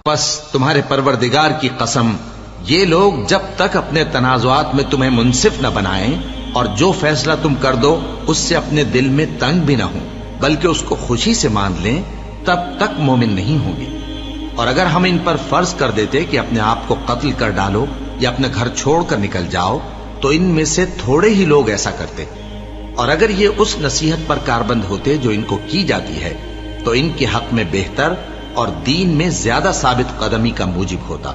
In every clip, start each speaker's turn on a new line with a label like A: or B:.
A: بس تمہارے پروردگار کی قسم، یہ لوگ جب تک اپنے تنازعات میں تمہیں منصف نہ بنائیں اور جو فیصلہ تم کر دو اس سے اپنے دل میں تنگ بھی نہ ہوں بلکہ اس کو خوشی سے مان لیں، تب تک مومن نہیں ہوں گے۔ اور اگر ہم ان پر فرض کر دیتے کہ اپنے آپ کو قتل کر ڈالو یا اپنے گھر چھوڑ کر نکل جاؤ تو ان میں سے تھوڑے ہی لوگ ایسا کرتے، اور اگر یہ اس نصیحت پر کاربند ہوتے جو ان کو کی جاتی ہے تو ان کے حق میں بہتر اور دین میں زیادہ ثابت قدمی کا موجب ہوتا،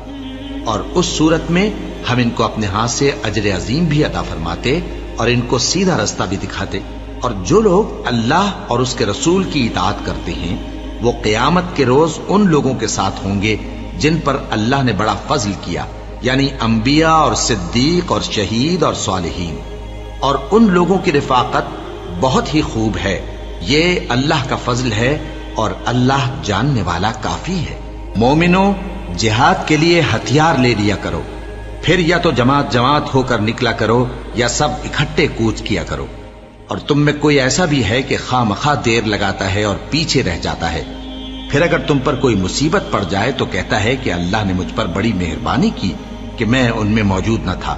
A: اور اس صورت میں ہم ان کو اپنے ہاتھ سے اجر عظیم بھی عطا فرماتے اور ان کو سیدھا رستہ بھی دکھاتے۔ اور جو لوگ اللہ اور اس کے رسول کی اطاعت کرتے ہیں وہ قیامت کے روز ان لوگوں کے ساتھ ہوں گے جن پر اللہ نے بڑا فضل کیا، یعنی انبیاء اور صدیق اور شہید اور صالحین، اور ان لوگوں کی رفاقت بہت ہی خوب ہے۔ یہ اللہ کا فضل ہے اور اللہ جاننے والا کافی ہے۔ مومنو، جہاد کے لیے ہتھیار لے لیا کرو، پھر یا تو جماعت جماعت ہو کر نکلا کرو یا سب اکٹھے کوچ کیا کرو۔ اور تم میں کوئی ایسا بھی ہے کہ خواہ مخواہ دیر لگاتا ہے اور پیچھے رہ جاتا ہے، پھر اگر تم پر کوئی مصیبت پڑ جائے تو کہتا ہے کہ اللہ نے مجھ پر بڑی مہربانی کی کہ میں ان میں موجود نہ تھا۔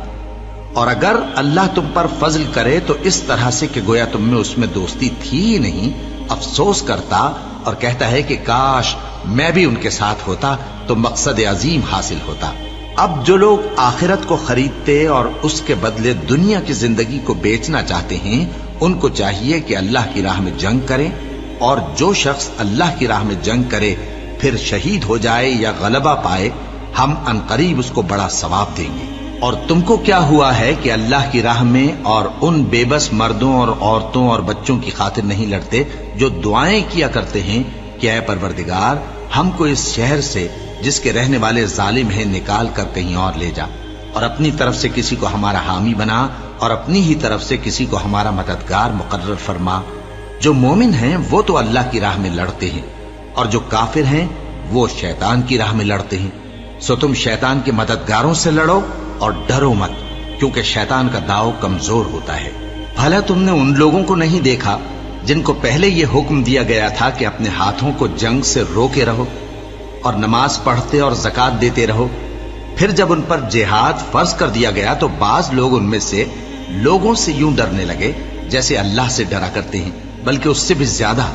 A: اور اگر اللہ تم پر فضل کرے تو اس طرح سے کہ گویا تم میں اس میں دوستی تھی ہی نہیں، افسوس کرتا اور کہتا ہے کہ کاش میں بھی ان کے ساتھ ہوتا تو مقصد عظیم حاصل ہوتا۔ اب جو لوگ آخرت کو خریدتے اور اس کے بدلے دنیا کی زندگی کو بیچنا چاہتے ہیں ان کو چاہیے کہ اللہ کی راہ میں جنگ کریں، اور جو شخص اللہ کی راہ میں جنگ کرے پھر شہید ہو جائے یا غلبہ پائے ہم عنقریب اس کو بڑا ثواب دیں گے۔ اور تم کو کیا ہوا ہے کہ اللہ کی راہ میں اور ان بے بس مردوں اور عورتوں اور بچوں کی خاطر نہیں لڑتے جو دعائیں کیا کرتے ہیں کہ اے پروردگار ہم کو اس شہر سے جس کے رہنے والے ظالم ہیں نکال کر کہیں اور لے جا، اور اپنی طرف سے کسی کو ہمارا حامی بنا اور اپنی ہی طرف سے کسی کو ہمارا مددگار مقرر فرما۔ جو مومن ہیں وہ تو اللہ کی راہ میں لڑتے ہیں، اور جو کافر ہیں وہ شیطان کی راہ میں لڑتے ہیں، سو تم شیطان کے مددگاروں سے لڑو اور ڈرو مت، کیونکہ شیطان کا داؤ کمزور ہوتا ہے۔ بھلا تم نے ان لوگوں کو نہیں دیکھا جن کو پہلے یہ حکم دیا گیا تھا کہ اپنے ہاتھوں کو جنگ سے روکے رہو اور نماز پڑھتے اور زکوٰۃ دیتے رہو، پھر جب ان پر جہاد فرض کر دیا گیا تو بعض لوگ ان میں سے لوگوں سے یوں ڈرنے لگے جیسے اللہ سے ڈرا کرتے ہیں، بلکہ اس سے بھی زیادہ،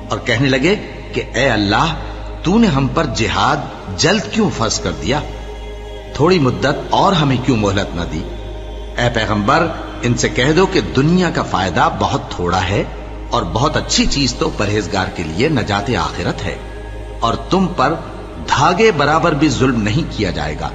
A: اور کہنے لگے کہ اے اللہ تو نے ہم پر جہاد جلد کیوں فرض کر دیا، تھوڑی مدت اور ہمیں کیوں مہلت نہ دی؟ اے پیغمبر ان سے کہہ دو کہ دنیا کا فائدہ بہت تھوڑا ہے اور بہت اچھی چیز تو پرہیزگار کے لیے نجات آخرت ہے، اور تم پر دھاگے برابر بھی ظلم نہیں کیا جائے گا۔